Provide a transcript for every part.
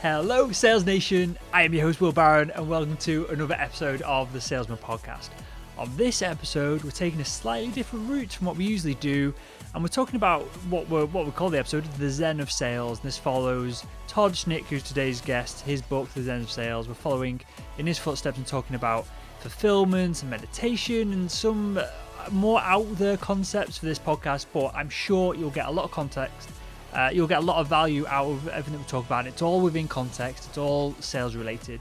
Hello, Sales Nation. I am your host, Will Barron, and welcome to another episode of the Salesman Podcast. On this episode, we're taking a slightly different route from what we usually do, and we're talking about what we call the episode, the Zen of Sales. And this follows Todd Schnick, who's today's guest, his book, The Zen of Sales. We're following in his footsteps and talking about fulfillment and meditation and some more out there concepts for this podcast, but I'm sure you'll get a lot of context. You'll get a lot of value out of everything that we talk about. It's all within context. It's all sales related.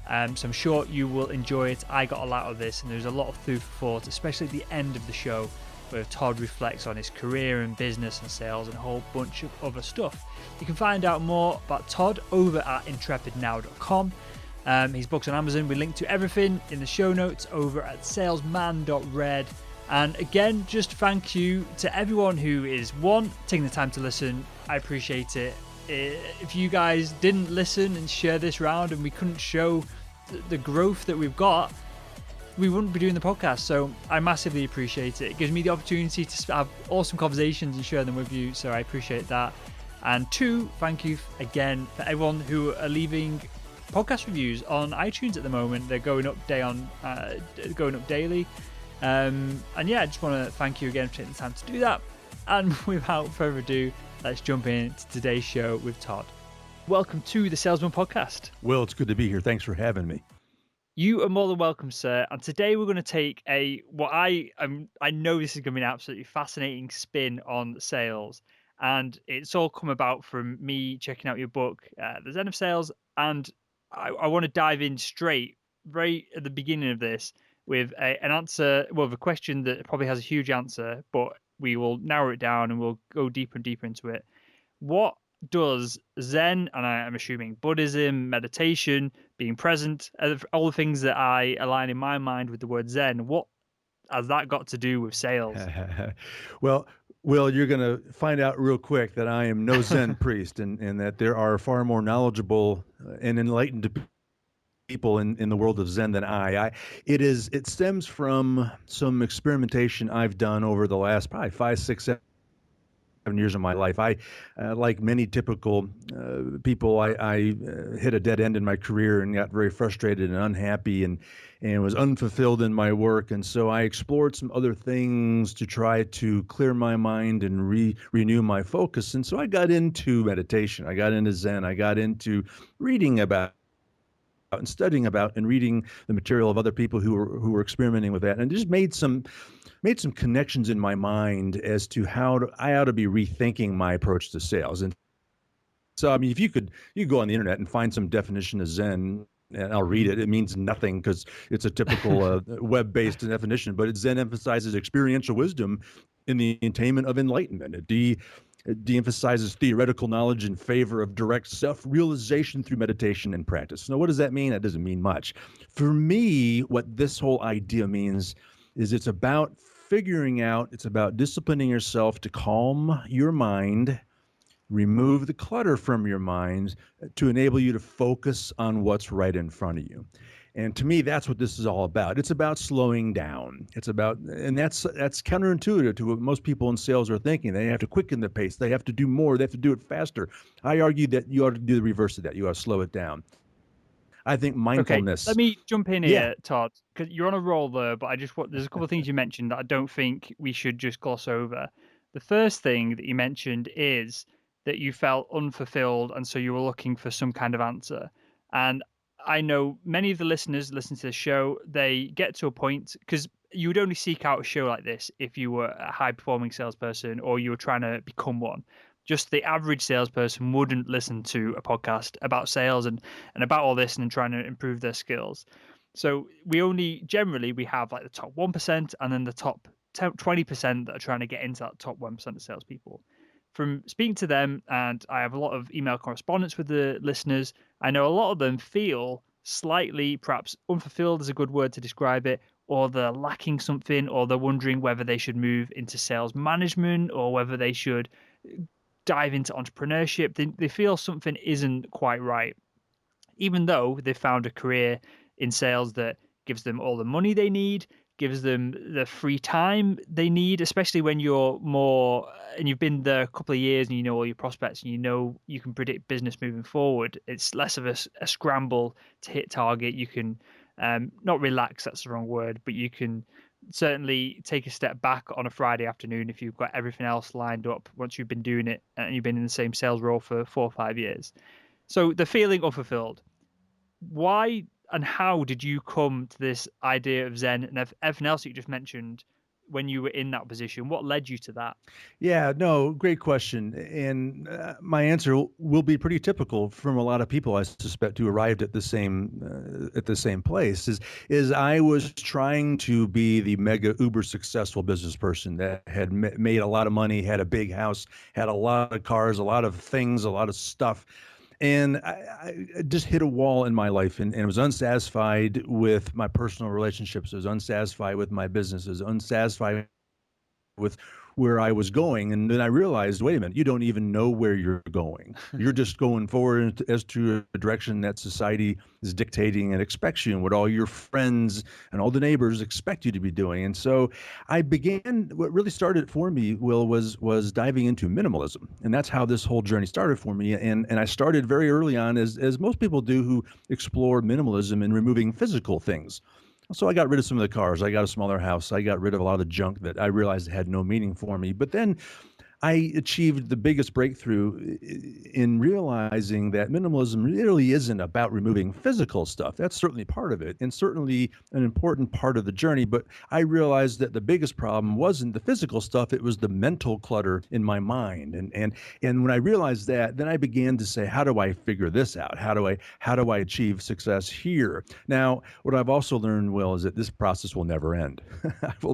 So I'm sure you will enjoy it. I got a lot out of this, and there's a lot of food for thought, especially at the end of the show, where Todd reflects on his career and business and sales and a whole bunch of other stuff. You can find out more about Todd over at intrepidnow.com. His book's on Amazon. We link to everything in the show notes over at salesman.red. And again, just thank you to everyone who is, taking the time to listen. I appreciate it. If you guys didn't listen and share this round and we couldn't show the growth that we've got, we wouldn't be doing the podcast. So I massively appreciate it. It gives me the opportunity to have awesome conversations and share them with you. So I appreciate that. And two, thank you again for everyone who are leaving podcast reviews on iTunes at the moment. They're going up daily. And yeah, I just want to thank you again for taking the time to do that. And without further ado, let's jump into today's show with Todd. Welcome to the Salesman Podcast. Will, it's good to be here. Thanks for having me. You are more than welcome, sir. And today we're going to take I know this is going to be an absolutely fascinating spin on sales. And it's all come about from me checking out your book, The Zen of Sales. And I want to dive in straight, right at the beginning of this, with a question that probably has a huge answer, but we will narrow it down and we'll go deeper and deeper into it. What does Zen, and I'm assuming Buddhism, meditation, being present, all the things that I align in my mind with the word Zen, what has that got to do with sales? Well, Will, you're going to find out real quick that I am no Zen priest and that there are far more knowledgeable and enlightened people in the world of Zen than I. It stems from some experimentation I've done over the last probably 5, 6, 7 years of my life. I, like many typical people, I hit a dead end in my career and got very frustrated and unhappy and was unfulfilled in my work. And so I explored some other things to try to clear my mind and renew my focus. And so I got into meditation. I got into Zen. I got into reading about and studying about and reading the material of other people who were experimenting with that, and just made some connections in my mind as to how I ought to be rethinking my approach to sales. And so, I mean, if you could go on the internet and find some definition of Zen, and I'll read it. It means nothing because it's a typical web-based definition, but Zen emphasizes experiential wisdom in the attainment of enlightenment. It de-emphasizes theoretical knowledge in favor of direct self-realization through meditation and practice. Now, what does that mean? That doesn't mean much. For me, what this whole idea means is it's about disciplining yourself to calm your mind, remove the clutter from your mind to enable you to focus on what's right in front of you. And to me, that's what this is all about. It's about slowing down. And that's counterintuitive to what most people in sales are thinking. They have to quicken the pace. They have to do more. They have to do it faster. I argue that you ought to do the reverse of that. You ought to slow it down. I think mindfulness. Okay, let me jump in here, Todd, because you're on a roll there, but there's a couple of things you mentioned that I don't think we should just gloss over. The first thing that you mentioned is that you felt unfulfilled, and so you were looking for some kind of answer. And I know many of the listeners listen to the show, they get to a point, because you would only seek out a show like this if you were a high-performing salesperson or you were trying to become one. Just the average salesperson wouldn't listen to a podcast about sales and about all this and trying to improve their skills. So we have like the top 1% and then the top 20% that are trying to get into that top 1% of salespeople. From speaking to them, and I have a lot of email correspondence with the listeners, I know a lot of them feel slightly, perhaps unfulfilled is a good word to describe it, or they're lacking something, or they're wondering whether they should move into sales management or whether they should dive into entrepreneurship. They feel something isn't quite right, even though they found a career in sales that gives them all the money they need, gives them the free time they need, especially when you're more and you've been there a couple of years and you know all your prospects and you know you can predict business moving forward. It's less of a scramble to hit target. You can not relax, that's the wrong word, but you can certainly take a step back on a Friday afternoon if you've got everything else lined up once you've been doing it and you've been in the same sales role for 4 or 5 years. So the feeling unfulfilled, why and how did you come to this idea of Zen and everything else that you just mentioned when you were in that position? What led you to that? Yeah, no, great question. And my answer will be pretty typical from a lot of people, I suspect, who arrived at the same place. Is I was trying to be the mega uber successful business person that had made a lot of money, had a big house, had a lot of cars, a lot of things, a lot of stuff. And I just hit a wall in my life and was unsatisfied with my personal relationships. I was unsatisfied with my business. I was unsatisfied with where I was going. And then I realized, wait a minute, you don't even know where you're going. You're just going forward as to a direction that society is dictating and expects you and what all your friends and all the neighbors expect you to be doing. And so I began, what really started for me, Will, was diving into minimalism. And that's how this whole journey started for me. And I started very early on, as most people do who explore minimalism, in removing physical things. So I got rid of some of the cars. I got a smaller house. I got rid of a lot of the junk that I realized had no meaning for me. But then I achieved the biggest breakthrough in realizing that minimalism really isn't about removing physical stuff. That's certainly part of it and certainly an important part of the journey. But I realized that the biggest problem wasn't the physical stuff. It was the mental clutter in my mind. And when I realized that, then I began to say, how do I figure this out? How do I achieve success here? Now, what I've also learned, Will, is that this process will never end.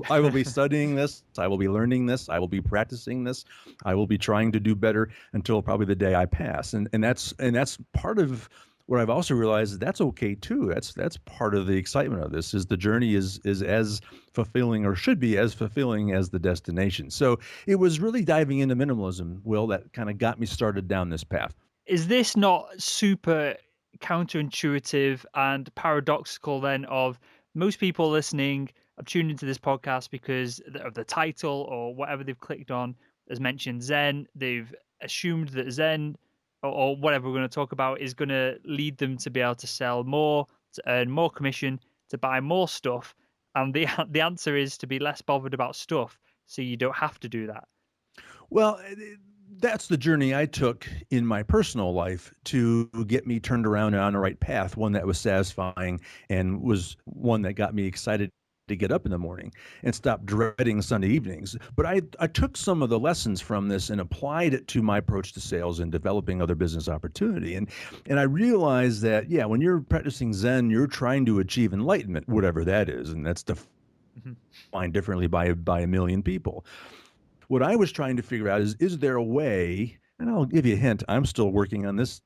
I will be studying this. I will be learning this. I will be practicing this. I will be trying to do better until probably the day I pass. And that's part of what I've also realized is that's okay too. That's part of the excitement of this, is the journey is as fulfilling, or should be as fulfilling, as the destination. So it was really diving into minimalism, Will, that kind of got me started down this path. Is this not super counterintuitive and paradoxical then of most people listening have tuned into this podcast because of the title or whatever they've clicked on has mentioned Zen. They've assumed that Zen or whatever we're going to talk about is going to lead them to be able to sell more, to earn more commission, to buy more stuff. And the answer is to be less bothered about stuff so you don't have to do that. Well, that's the journey I took in my personal life to get me turned around and on the right path, one that was satisfying and was one that got me excited to get up in the morning and stop dreading Sunday evenings. But I took some of the lessons from this and applied it to my approach to sales and developing other business opportunity. And I realized that, yeah, when you're practicing Zen, you're trying to achieve enlightenment, whatever that is. And that's defined differently by a million people. What I was trying to figure out is there a way, and I'll give you a hint, I'm still working on this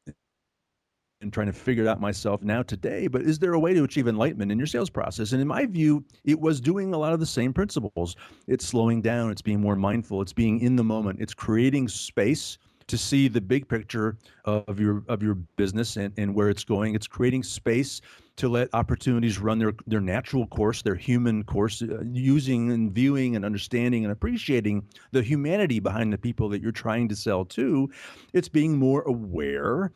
and trying to figure it out myself now today, but is there a way to achieve enlightenment in your sales process? And in my view, it was doing a lot of the same principles. It's slowing down, it's being more mindful, it's being in the moment, it's creating space to see the big picture of your business and where it's going. It's creating space to let opportunities run their natural course, their human course, using and viewing and understanding and appreciating the humanity behind the people that you're trying to sell to. It's being more aware.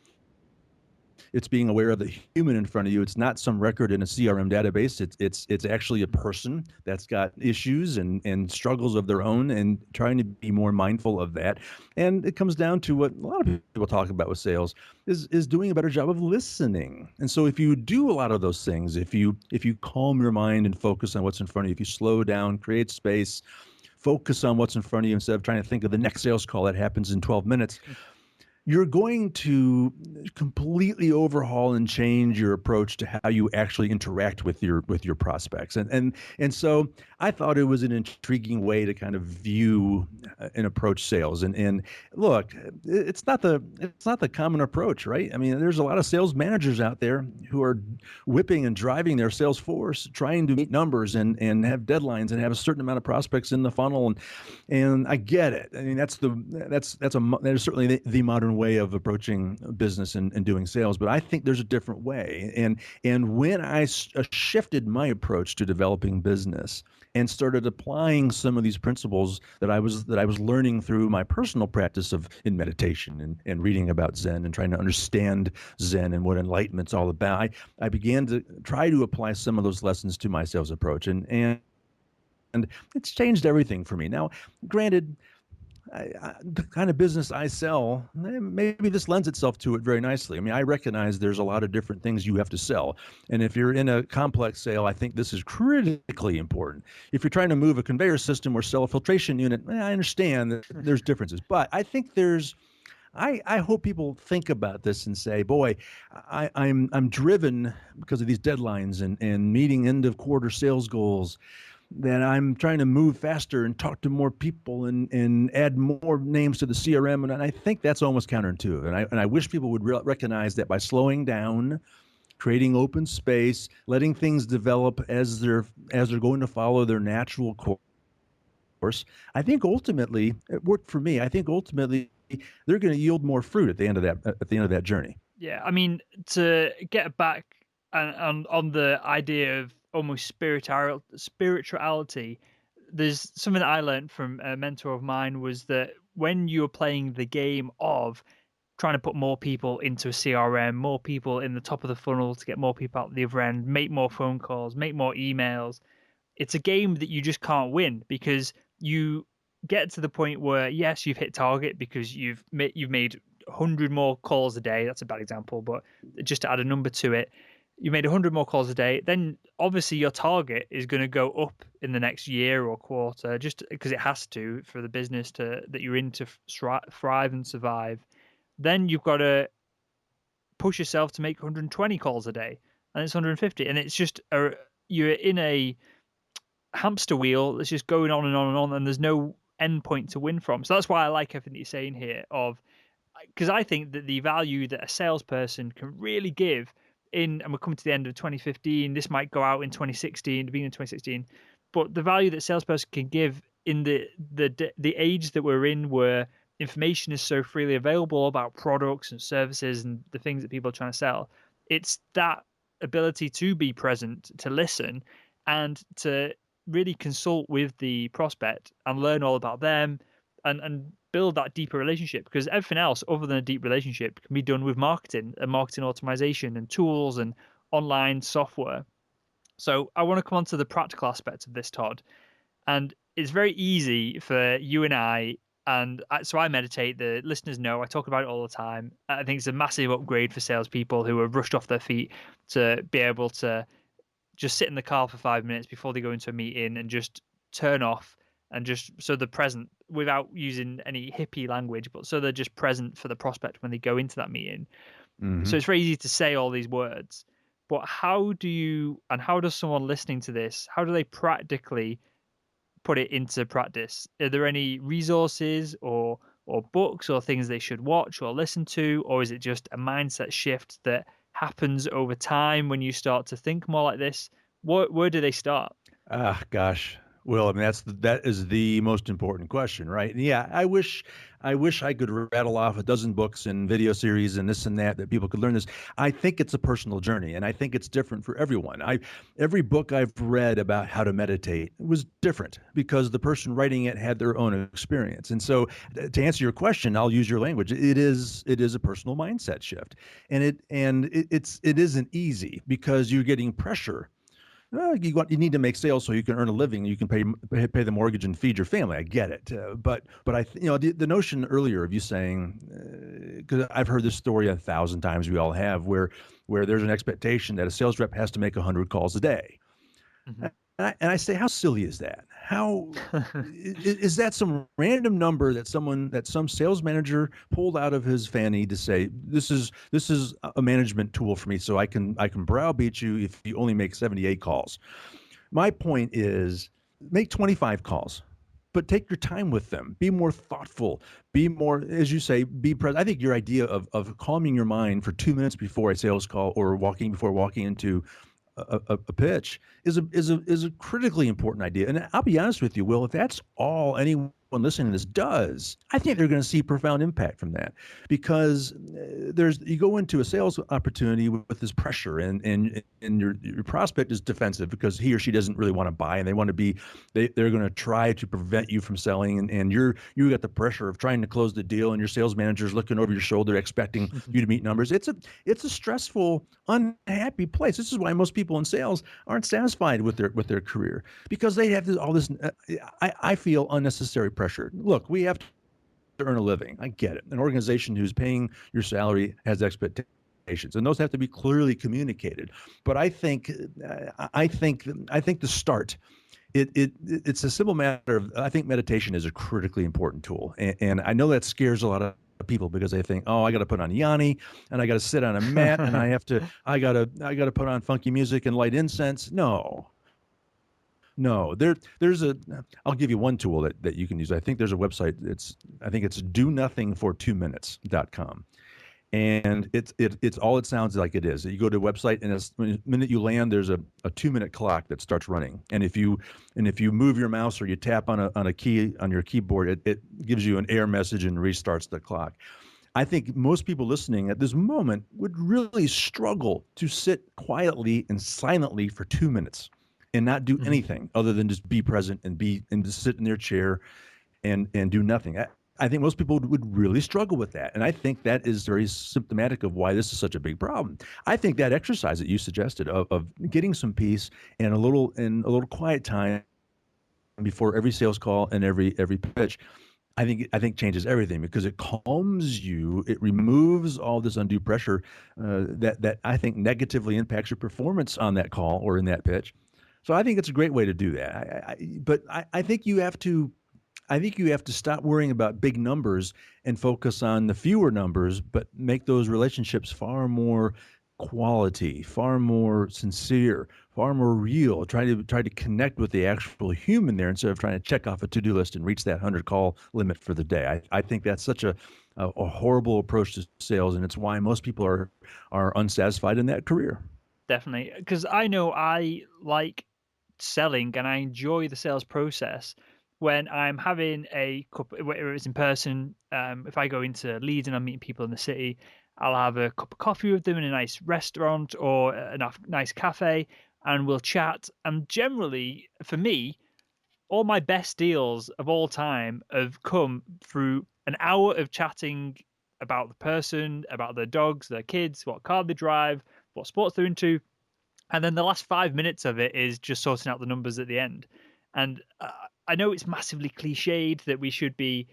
It's being aware of the human in front of you. It's not some record in a CRM database. It's actually a person that's got issues and struggles of their own, and trying to be more mindful of that. And it comes down to what a lot of people talk about with sales is doing a better job of listening. And so if you do a lot of those things, if you calm your mind and focus on what's in front of you, if you slow down, create space, focus on what's in front of you instead of trying to think of the next sales call that happens in 12 minutes, you're going to completely overhaul and change your approach to how you actually interact with your prospects. And so I thought it was an intriguing way to kind of view and approach sales. And look, it's not the common approach, right? I mean, there's a lot of sales managers out there who are whipping and driving their sales force, trying to meet numbers and have deadlines and have a certain amount of prospects in the funnel. And I get it. I mean, that is certainly the modern way of approaching business and doing sales, but I think there's a different way. And when I shifted my approach to developing business, and started applying some of these principles that I was learning through my personal practice of in meditation and reading about Zen and trying to understand Zen and what Enlightenment's all about. I began to try to apply some of those lessons to my sales approach, and it's changed everything for me. Now, granted, the kind of business I sell, maybe this lends itself to it very nicely. I mean, I recognize there's a lot of different things you have to sell. And if you're in a complex sale, I think this is critically important. If you're trying to move a conveyor system or sell a filtration unit, I understand that there's differences. But I think I hope people think about this and say, boy, I'm driven because of these deadlines and meeting end of quarter sales goals, that I'm trying to move faster and talk to more people and add more names to the CRM. And I think that's almost counterintuitive. And I wish people would recognize that by slowing down, creating open space, letting things develop as they're going to follow their natural course. I think ultimately it worked for me. I think ultimately they're going to yield more fruit at the end of that journey. Yeah, I mean, to get back on the idea of almost spirituality, there's something that I learned from a mentor of mine was that when you're playing the game of trying to put more people into a CRM, more people in the top of the funnel to get more people out the other end, make more phone calls, make more emails, it's a game that you just can't win because you get to the point where yes, you've hit target because you've made 100 more calls a day. That's a bad example, but just to add a number to it, you made 100 more calls a day. Then obviously your target is going to go up in the next year or quarter, just because it has to for the business that you're in to thrive and survive. Then you've got to push yourself to make 120 calls a day, and it's 150, and it's just you're in a hamster wheel that's just going on and on and on, and there's no end point to win from. So that's why I like everything that you're saying here, because I think that the value that a salesperson can really give and we're coming to the end of 2015, this might go out in 2016, the beginning of 2016, but the value that a salesperson can give in the age that we're in, where information is so freely available about products and services and the things that people are trying to sell, it's that ability to be present, to listen, and to really consult with the prospect and learn all about them and build that deeper relationship, because everything else other than a deep relationship can be done with marketing and marketing automation and tools and online software. So I want to come on to the practical aspects of this, Todd. And it's very easy for you and so I meditate. The listeners know I talk about it all the time. I think it's a massive upgrade for salespeople who are rushed off their feet to be able to just sit in the car for 5 minutes before they go into a meeting and just turn off and just so they're present without using any hippie language, but so they're just present for the prospect when they go into that meeting. Mm-hmm. So it's very easy to say all these words, but how does someone listening to this, how do they practically put it into practice? Are there any resources or books or things they should watch or listen to, or is it just a mindset shift that happens over time when you start to think more like this? Where do they start? Gosh. Well, I mean, that is the most important question, right? And yeah, I wish I could rattle off a dozen books and video series and this and that people could learn this. I think it's a personal journey, and I think it's different for everyone. Every book I've read about how to meditate was different because the person writing it had their own experience. And so, to answer your question, I'll use your language. It is a personal mindset shift, and it isn't easy because you're getting pressure. You need to make sales so you can earn a living. You can pay the mortgage and feed your family. I get it, but the notion earlier of you saying, because I've heard this story 1,000 times. We all have, where there's an expectation that a sales rep has to make 100 calls a day. Mm-hmm. And I say, how silly is that? How is that some random number that some sales manager pulled out of his fanny to say, this is a management tool for me, so I can browbeat you if you only make 78 calls. My point is, make 25 calls, but take your time with them. Be more thoughtful. Be more, as you say, be present. I think your idea of calming your mind for 2 minutes before a sales call or before walking into a pitch is a critically important idea. And I'll be honest with you, Will, if that's all anyone listening to this does, I think they're going to see profound impact from that, because you go into a sales opportunity with this pressure, and your prospect is defensive because he or she doesn't really want to buy, and they want to be they're going to try to prevent you from selling, and you got the pressure of trying to close the deal, and your sales manager is looking over your shoulder expecting you to meet numbers. It's a stressful, unhappy place. This is why most people in sales aren't satisfied with their career, because they have all this I feel unnecessary pressure. Look, we have to earn a living. I get it. An organization who's paying your salary has expectations, and those have to be clearly communicated. But I think the start. It's a simple matter of, I think meditation is a critically important tool, and I know that scares a lot of people because they think, oh, I got to put on Yanni, and I got to sit on a mat, and I got to put on funky music and light incense. No, I'll give you one tool that you can use. I think there's a website. I think it's donothingfor2minutes.com. And it's all it sounds like it is. You go to a website, and the minute you land, there's a 2-minute clock that starts running. And if you move your mouse or you tap on a key on your keyboard, it gives you an error message and restarts the clock. I think most people listening at this moment would really struggle to sit quietly and silently for 2 minutes and not do anything other than just be present and just sit in their chair and do nothing. I think most people would really struggle with that. And I think that is very symptomatic of why this is such a big problem. I think that exercise that you suggested of getting some peace and a little quiet time before every sales call and every pitch, I think changes everything, because it calms you. It removes all this undue pressure that I think negatively impacts your performance on that call or in that pitch. So I think it's a great way to do that. But I think you have to stop worrying about big numbers and focus on the fewer numbers, but make those relationships far more quality, far more sincere, far more real. Try to connect with the actual human there instead of trying to check off a to-do list and reach that 100 call limit for the day. I think that's such a horrible approach to sales, and it's why most people are unsatisfied in that career. Definitely, because I know I like selling and I enjoy the sales process when I'm having a cup, whether it's in person. If I go into Leeds and I'm meeting people in the city, I'll have a cup of coffee with them in a nice restaurant or a nice cafe, and we'll chat. And generally, for me, all my best deals of all time have come through an hour of chatting about the person, about their dogs, their kids, what car they drive, what sports they're into. And then the last 5 minutes of it is just sorting out the numbers at the end. And I know it's massively cliched that we should be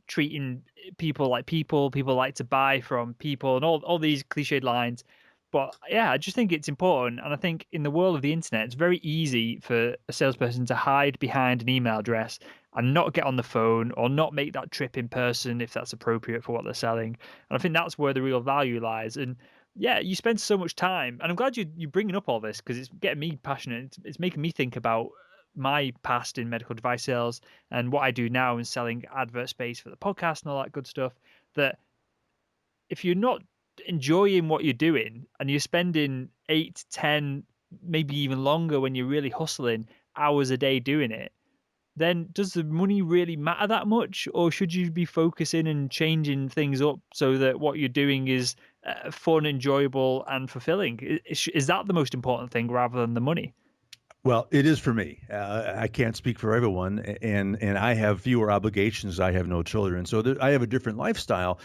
treating people like people like to buy from people, and all these cliched lines. But yeah, I just think it's important. And I think in the world of the internet, it's very easy for a salesperson to hide behind an email address and not get on the phone or not make that trip in person if that's appropriate for what they're selling. And I think that's where the real value lies. And yeah, you spend so much time, and I'm glad you're bringing up all this because it's getting me passionate. It's making me think about my past in medical device sales and what I do now in selling advert space for the podcast and all that good stuff. That if you're not enjoying what you're doing and you're spending 8, 10, maybe even longer when you're really hustling hours a day doing it, then does the money really matter that much? Or should you be focusing and changing things up so that what you're doing is fun, enjoyable, and fulfilling? Is that the most important thing rather than the money? Well, it is for me. I can't speak for everyone, and I have fewer obligations. I have no children, so I have a different lifestyle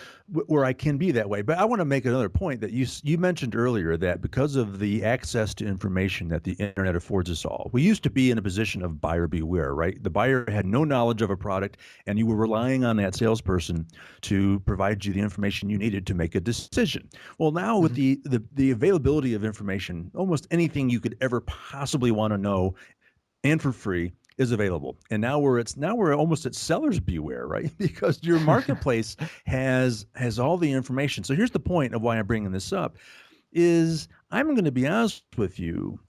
where I can be that way. But I want to make another point that you mentioned earlier, that because of the access to information that the internet affords us all, we used to be in a position of buyer beware, right? The buyer had no knowledge of a product, and you were relying on that salesperson to provide you the information you needed to make a decision. Well, now with the availability of information, almost anything you could ever possibly want to know, and for free, is available. And now we're almost at seller's beware, right? Because your marketplace has all the information. So here's the point of why I'm bringing this up: is I'm going to be honest with you,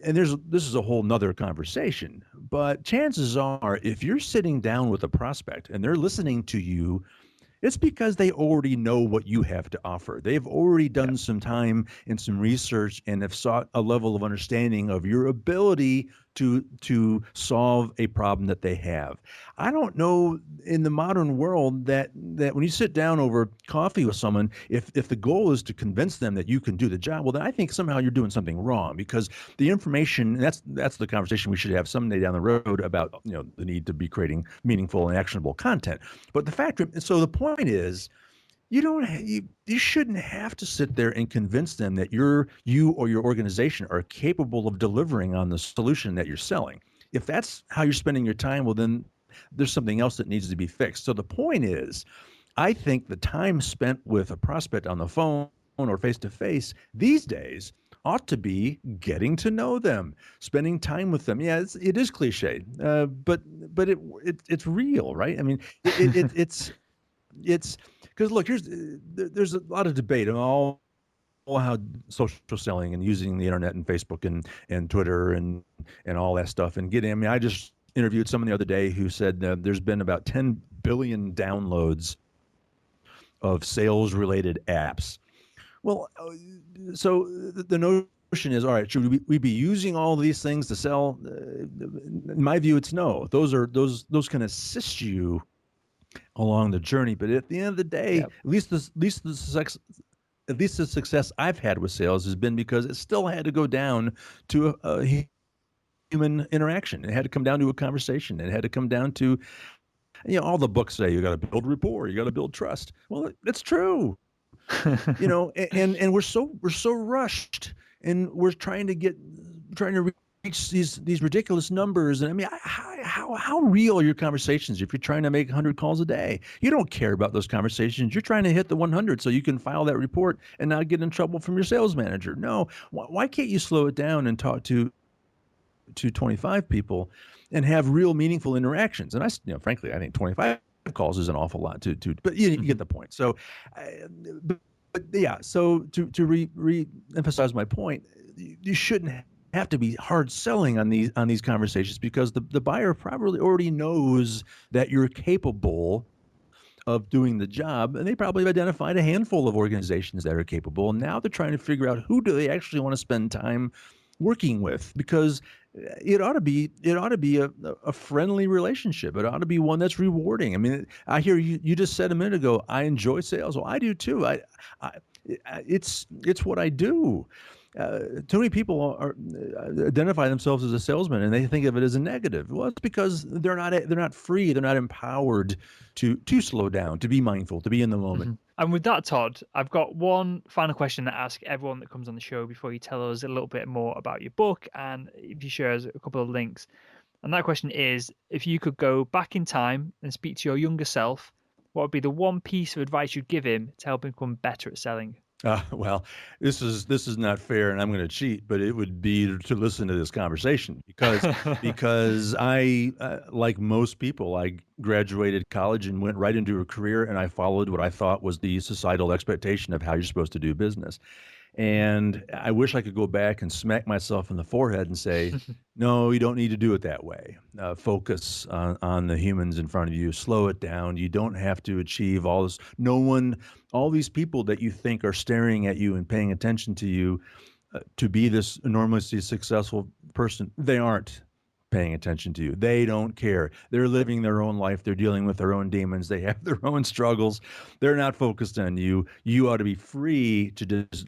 and this is a whole nother conversation, but chances are, if you're sitting down with a prospect and they're listening to you, it's because they already know what you have to offer. They've already done some time and some research and have sought a level of understanding of your ability to solve a problem that they have. I don't know in the modern world that when you sit down over coffee with someone, if the goal is to convince them that you can do the job, well, then I think somehow you're doing something wrong, because the information, that's the conversation we should have someday down the road about, the need to be creating meaningful and actionable content. But the point is, you shouldn't have to sit there and convince them that you or your organization are capable of delivering on the solution that you're selling. If that's how you're spending your time, well, then there's something else that needs to be fixed. So the point is, I think the time spent with a prospect on the phone or face to face these days ought to be getting to know them, spending time with them. Yeah, it is cliche, but it's real, right? I mean, it's because look, there's a lot of debate on all how social selling and using the internet and Facebook and Twitter and all that stuff and getting. I mean, I just interviewed someone the other day who said there's been about 10 billion downloads of sales related apps. Well, so the notion is, all right, should we be using all these things to sell? In my view, it's no. Those can assist you along the journey, but at the end of the day, Yep. at least the success I've had with sales has been because it still had to go down to a human interaction. It had to come down to a conversation. It had to come down to, all the books say you got to build rapport, you got to build trust. Well, it's true, and we're so rushed, and we're trying to reach these ridiculous numbers. And I mean, how real are your conversations if you're trying to make 100 calls a day? You don't care about those conversations. You're trying to hit the 100 so you can file that report and not get in trouble from your sales manager. No, why can't you slow it down and talk to 25 people and have real meaningful interactions? And frankly, I think 25 calls is an awful lot too, but you get the point. So, but yeah, so to re-emphasize my point, you shouldn't have to be hard selling on these conversations, because the buyer probably already knows that you're capable of doing the job, and they probably have identified a handful of organizations that are capable, and now they're trying to figure out who do they actually want to spend time working with, because it ought to be a friendly relationship. It ought to be one that's rewarding. I mean, I hear you just said a minute ago, I enjoy sales. Well, I do too. It's what I do. Too many people identify themselves as a salesman and they think of it as a negative. Well, it's because they're not free. They're not empowered to slow down, to be mindful, to be in the moment. Mm-hmm. And with that, Todd, I've got one final question to ask everyone that comes on the show before you tell us a little bit more about your book and if you share us a couple of links. And that question is, if you could go back in time and speak to your younger self, what would be the one piece of advice you'd give him to help him become better at selling? Well, this is not fair, and I'm going to cheat, but it would be to listen to this conversation because I, like most people, I graduated college and went right into a career, and I followed what I thought was the societal expectation of how you're supposed to do business. And I wish I could go back and smack myself in the forehead and say, no, you don't need to do it that way. Focus on the humans in front of you. Slow it down. You don't have to achieve all this. All these people that you think are staring at you and paying attention to you to be this enormously successful person, they aren't paying attention to you. They don't care. They're living their own life. They're dealing with their own demons. They have their own struggles. They're not focused on you. You ought to be free to just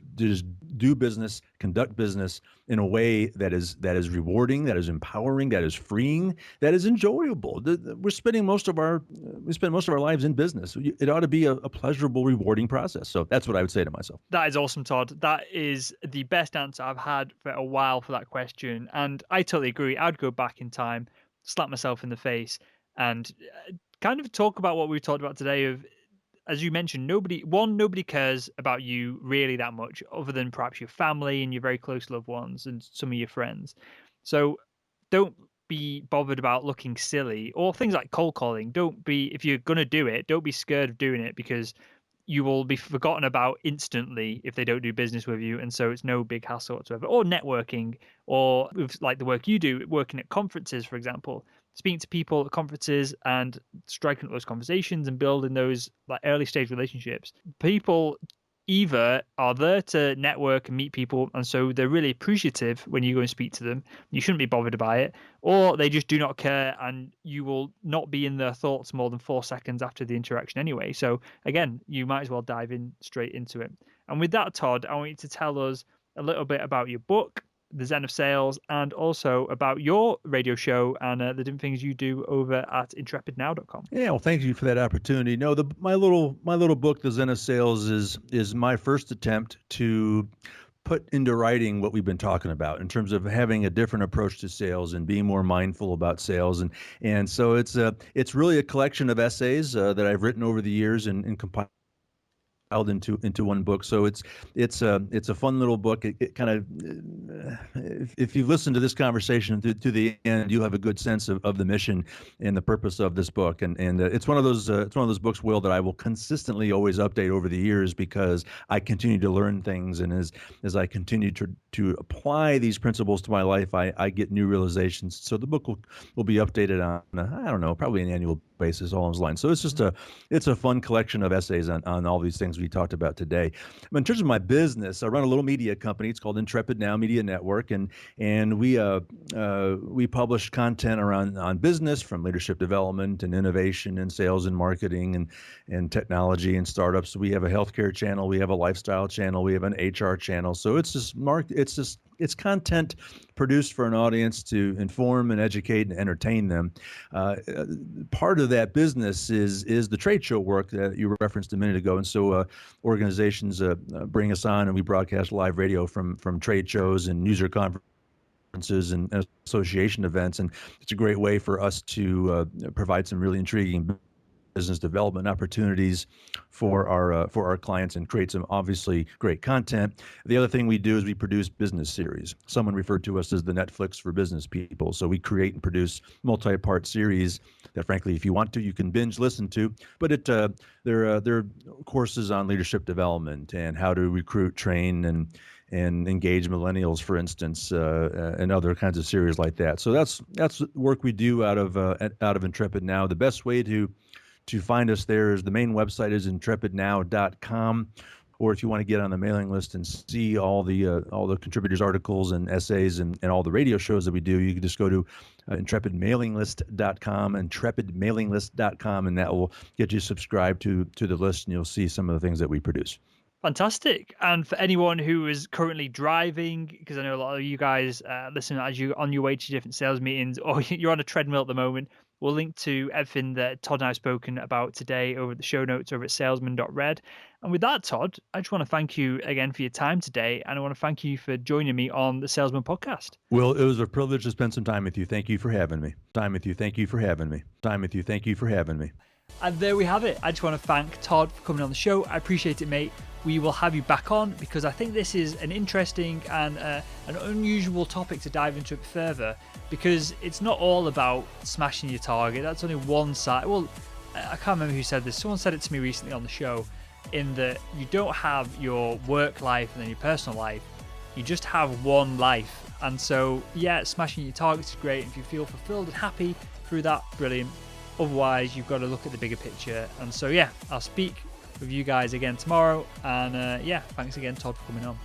do business, conduct business in a way that is rewarding, that is empowering, that is freeing, that is enjoyable. We spend most of our lives in business. It ought to be a pleasurable, rewarding process. So that's what I would say to myself. That is awesome, Todd. That is the best answer I've had for a while for that question. And I totally agree. I'd go back in time, slap myself in the face, and kind of talk about what we talked about today of, as you mentioned, nobody cares about you really that much other than perhaps your family and your very close loved ones and some of your friends. So don't be bothered about looking silly or things like cold calling. If you're going to do it, don't be scared of doing it, because you will be forgotten about instantly if they don't do business with you. And so it's no big hassle whatsoever. Or networking, or with like the work you do, working at conferences, for example, speaking to people at conferences and striking up those conversations and building those like early stage relationships. People either are there to network and meet people, and so they're really appreciative when you go and speak to them. You shouldn't be bothered by it, or they just do not care, and you will not be in their thoughts more than 4 seconds after the interaction anyway. So again, you might as well dive in straight into it. And with that, Todd, I want you to tell us a little bit about your book, The Zen of Sales, and also about your radio show and the different things you do over at intrepidnow.com. Yeah, well, thank you for that opportunity. No, my little book, The Zen of Sales, is my first attempt to put into writing what we've been talking about in terms of having a different approach to sales and being more mindful about sales. And so it's really a collection of essays that I've written over the years and compiled into one book. So it's a fun little book. It kind of, if you listen to this conversation to the end, you'll have a good sense of the mission and the purpose of this book. And it's one of those books, Will, that I will consistently always update over the years because I continue to learn things, and as I continue to apply these principles to my life, I get new realizations. So the book will be updated on I don't know, probably an annual basis along those lines. So it's a fun collection of essays on all these things we talked about today. In terms of my business, I run a little media company. It's called Intrepid Now Media Network, and we publish content on business, from leadership development and innovation and sales and marketing and technology and startups. We have a healthcare channel, we have a lifestyle channel, we have an HR channel. So it's content produced for an audience to inform and educate and entertain them. Part of that business is the trade show work that you referenced a minute ago. And so organizations bring us on, and we broadcast live radio from trade shows and user conferences and association events. And it's a great way for us to provide some really intriguing business development opportunities for our clients and create some obviously great content. The other thing we do is we produce business series. Someone referred to us as the Netflix for business people. So we create and produce multi-part series that, frankly, if you want to, you can binge listen to. But they're courses on leadership development and how to recruit, train, and engage millennials, for instance, and other kinds of series like that. So that's work we do out of Intrepid Now. The best way to find us there is the main website is intrepidnow.com, or if you want to get on the mailing list and see all the contributors' articles and essays and all the radio shows that we do, you can just go to intrepidmailinglist.com, and that will get you subscribed to the list, and you'll see some of the things that we produce. Fantastic. And for anyone who is currently driving, because I know a lot of you guys listen as you're on your way to different sales meetings, or you're on a treadmill at the moment, we'll link to everything that Todd and I have spoken about today over the show notes over at salesman.red. And with that, Todd, I just want to thank you again for your time today. And I want to thank you for joining me on the Salesman Podcast. Well, it was a privilege to spend some time with you. Thank you for having me. Thank you for having me. And there we have it. I just want to thank Todd for coming on the show. I appreciate it, mate. We will have you back on because I think this is an interesting and an unusual topic to dive into it further, because it's not all about smashing your target. That's only one side. Well, I can't remember who said this. Someone said it to me recently on the show, in that you don't have your work life and then your personal life. You just have one life. And so, yeah, smashing your targets is great. If you feel fulfilled and happy through that, brilliant. Otherwise, you've got to look at the bigger picture. And so, yeah, I'll speak with you guys again tomorrow. And yeah, thanks again, Todd, for coming on.